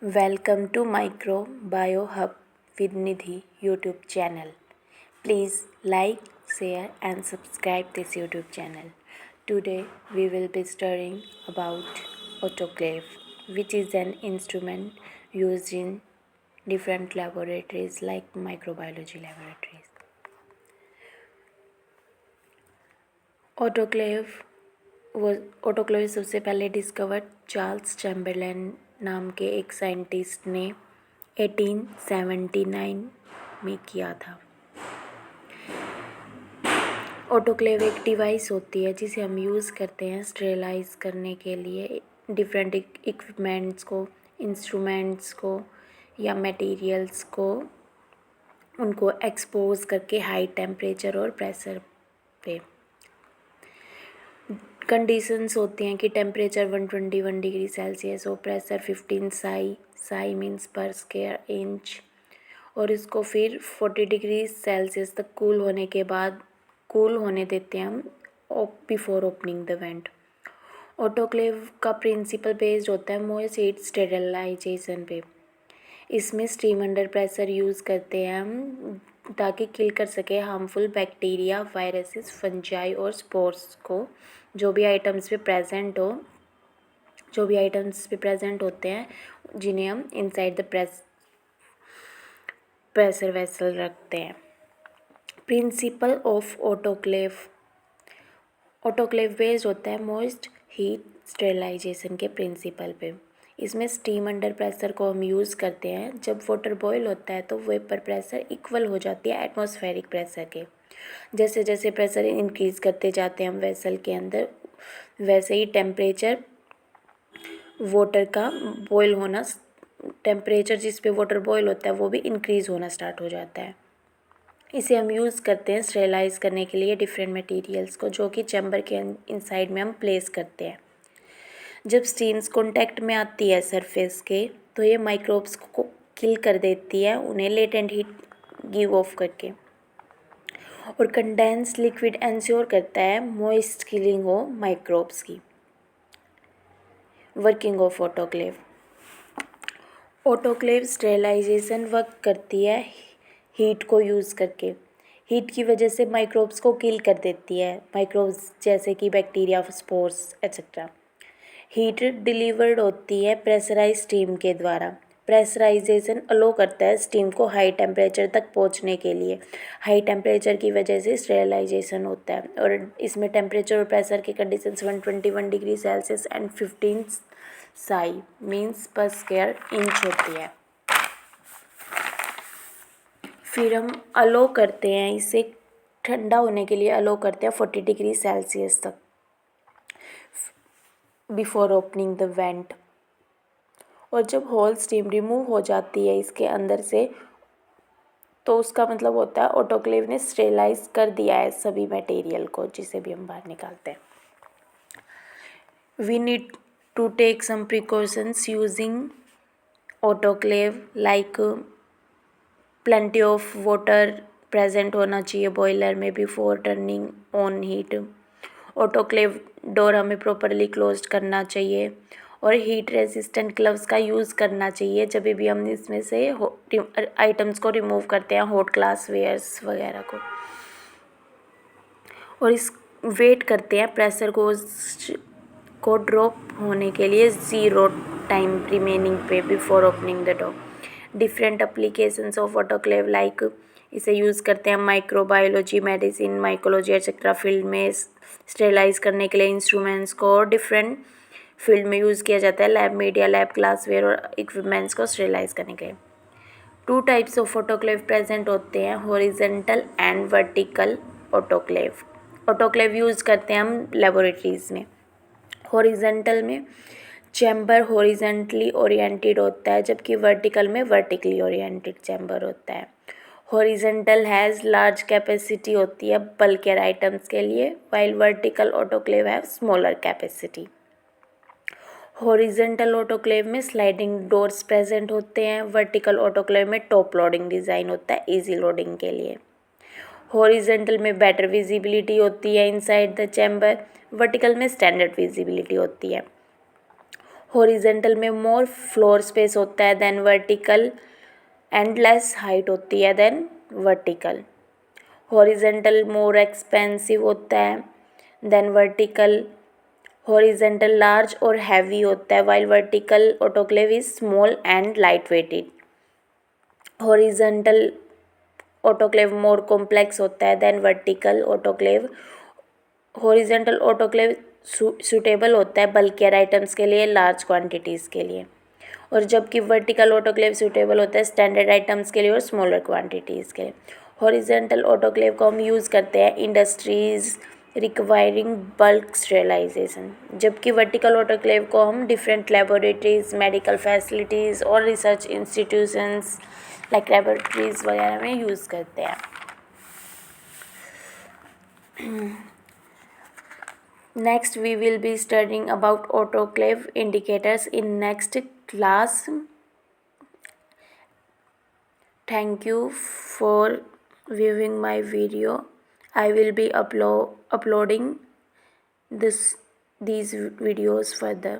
Welcome to Microbiome Hub with Nidhi YouTube channel. Please like, share and subscribe this YouTube channel. Today we will be studying about autoclave, which is an instrument used in different laboratories like microbiology laboratories. Autoclave सबसे पहले discover Charles Chamberlain नाम के एक scientist ने 1879 में किया था। Autoclave एक डिवाइस होती है जिसे हम यूज़ करते हैं स्टेरिलाइज करने के लिए डिफरेंट इक्विपमेंट्स को, इंस्ट्रूमेंट्स को या मटेरियल्स को, उनको एक्सपोज करके हाई टेम्परेचर और प्रेशर पे। कंडीशंस होती हैं कि टेम्परेचर 121 डिग्री सेल्सियस हो, प्रेशर 15 साई मीन्स पर स्क्वायर इंच, और इसको फिर 40 डिग्री सेल्सियस तक कूल होने देते हैं हम before opening the went. Autoclave का प्रिंसिपल बेस्ड होता है मोइस्ट हीट स्टेरिलाइजेशन पे। इसमें स्टीम अंडर प्रेशर यूज़ करते हैं हम ताकि किल कर सके हार्मफुल बैक्टीरिया, वायरसेस, फंजाई और स्पोर्स को जो भी आइटम्स पे प्रेजेंट होते हैं जिन्हें हम इनसाइड द प्रेशर वेसल रखते हैं। प्रिंसिपल ऑफ ऑटोक्लेव बेस्ड होता है मोइस्ट हीट स्टेरिलाइजेशन के प्रिंसिपल पे। इसमें स्टीम अंडर प्रेशर को हम यूज़ करते हैं। जब वाटर बॉईल होता है तो वेपर प्रेशर इक्वल हो जाती है एटमॉस्फेरिक प्रेशर के। जैसे जैसे प्रेशर इंक्रीज़ करते जाते हैं हम वेसल के अंदर, वैसे ही टेम्परेचर जिस पे वाटर बॉईल होता है वो भी इंक्रीज़ होना स्टार्ट हो जाता है। इसे हम यूज़ करते हैं स्टेरिलाइज करने के लिए डिफरेंट मटेरियल्स को जो कि चैम्बर के इनसाइड में हम प्लेस करते हैं। जब स्टीम्स कॉन्टैक्ट में आती है सरफेस के तो ये माइक्रोब्स को किल कर देती है, उन्हें लेटेंट हीट गिव ऑफ करके, और कंडेंस लिक्विड इंश्योर करता है मॉइस्ट किलिंग हो माइक्रोब्स की। Working of autoclave sterilization work करती है हीट को यूज़ करके। हीट की वजह से माइक्रोब्स को किल कर देती है, माइक्रोब्स जैसे कि bacteria, spores etcetera. Heat delivered होती है प्रेशराइज स्टीम के द्वारा। प्रेशराइजेशन अलो करता है स्टीम को हाई टेम्परेचर तक पहुंचने के लिए। हाई टेम्परेचर की वजह से स्टेरिलाइजेशन होता है, और इसमें टेम्परेचर और प्रेशर की conditions 121 degree Celsius and 15 Sai means पर स्क्वायर इंच होती है। फिर हम अलो करते हैं, इसे ठंडा होने के लिए अलो करते हैं 40 डिग्री सेल्सियस तक बिफोर ओपनिंग द वेंट। और जब होल स्टीम रिमूव हो जाती है इसके अंदर से तो उसका मतलब होता है ऑटोक्लेव ने स्टेरिलाइज कर दिया है सभी मटेरियल को जिसे भी हम बाहर निकालते हैं। We need to take some precautions using autoclave like plenty of water present होना चाहिए बॉयलर में before turning on heat. Autoclave door हमें प्रॉपरली क्लोज करना चाहिए, और हीट रेजिस्टेंट ग्लव्स का यूज़ करना चाहिए जब भी हम इसमें से आइटम्स को रिमूव करते हैं, हॉट ग्लास वेयर्स वगैरह को। और इस वेट करते हैं प्रेशर को ड्रॉप होने के लिए 0 टाइम रिमेनिंग पे before opening the door. Different applications of autoclave like इसे यूज़ करते हैं microbiology, medicine, mycology etcetera field में स्टेरिलाइज करने के लिए इंस्ट्रूमेंट्स को डिफरेंट फील्ड में यूज़ किया जाता है, लैब मीडिया, लैब ग्लासवेयर और इक्विपमेंट्स को स्टेरिलाइज करने के लिए। 2 टाइप्स ऑफ ऑटोक्लेव प्रेजेंट होते हैं, horizontal and vertical autoclave. Autoclave use करते हैं हम लेबोरेटरीज़ में। हॉरिजेंटल में चैम्बर हॉरिजेंटली ओरिएंटेड होता है, जबकि वर्टिकल में वर्टिकली ओरिएंटेड चैम्बर होता है। हॉरिजेंटल हैज़ लार्ज कैपेसिटी होती है बल्कियर आइटम्स के लिए, while vertical autoclave have smaller capacity. Horizontal autoclave में स्लाइडिंग डोर्स प्रेजेंट होते हैं, वर्टिकल ऑटोक्लेव में टॉप लोडिंग डिज़ाइन होता है इजी लोडिंग के लिए। हॉरिजेंटल में बेटर विजिबिलिटी होती है इनसाइड द चैम्बर, वर्टिकल में स्टैंडर्ड विजिबिलिटी होती है। हॉरिजेंटल में मोर फ्लोर स्पेस होता है than vertical and less height होती है than vertical. Horizontal more expensive होता है देन वर्टिकल। हॉरिजेंटल लार्ज और हैवी होता है while vertical autoclave is small and light weighted. Horizontal autoclave more complex होता है than vertical autoclave. Horizontal autoclave suitable होता है बल्कियर आइटम्स के लिए, लार्ज क्वांटिटीज़ के लिए, और जबकि वर्टिकल ऑटोक्लेव सूटेबल होता है स्टैंडर्ड आइटम्स के लिए और स्मॉलर क्वांटिटीज़ के लिए। हॉरिजेंटल ऑटोक्लेव को हम यूज़ करते हैं इंडस्ट्रीज़ रिक्वायरिंग बल्क स्टेरिलाइजेशन, जबकि वर्टिकल ऑटोक्लेव को हम डिफरेंट लेबोरेटरीज, मेडिकल फैसिलिटीज़ और रिसर्च इंस्टीट्यूशंस लाइक लेबोरेटरीज वगैरह में यूज़ करते हैं। Next, we will be studying about autoclave indicators in next class. Thank you for viewing my video. I will be uploading these videos further.